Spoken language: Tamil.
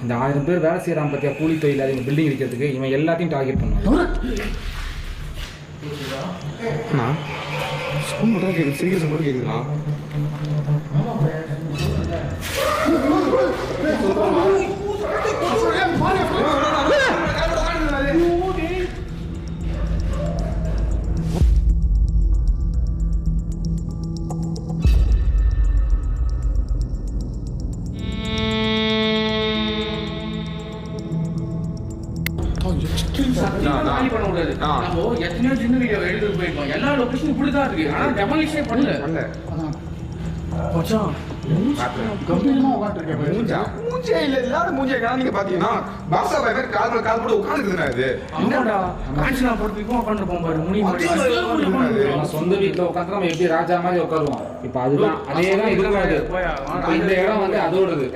இந்த 1000 பேர் வேலை செய்கிறான் பற்றியா கூலி தொழில் இவங்க பில்டிங் இருக்கிறதுக்கு இவன் எல்லாத்தையும் டார்கெட் பண்ணுவான். ஸ்கூல் மட்டும் கேட்குது, சீரியஸ் மட்டும் கேட்குதுண்ணா. எத்தனையோ சின்ன வீடியோ எடுத்துட்டு போயிருக்கோம். எல்லா லொகேஷனும் இப்படிதான் இருக்கு. ஆனா டெமாலிஷே பண்ணல. மூஞ்சே இல்ல, இல்லாத மூஞ்சே நீங்க பாத்தீங்கன்னா பாக்ஸா பாய் மாதிரி கால் போட்டு உட்காந்துக்குதுண்ணா. இது என்னடா காஞ்சனா போட்டு உட்காந்துருப்போம் பாரு. சொந்த வீட்டில் உட்காந்து நம்ம எப்படி ராஜா மாதிரி உட்காருவோம். இப்போ அதுதான் அதே தான் இருக்காது. இந்த இடம் வந்து அதோடது.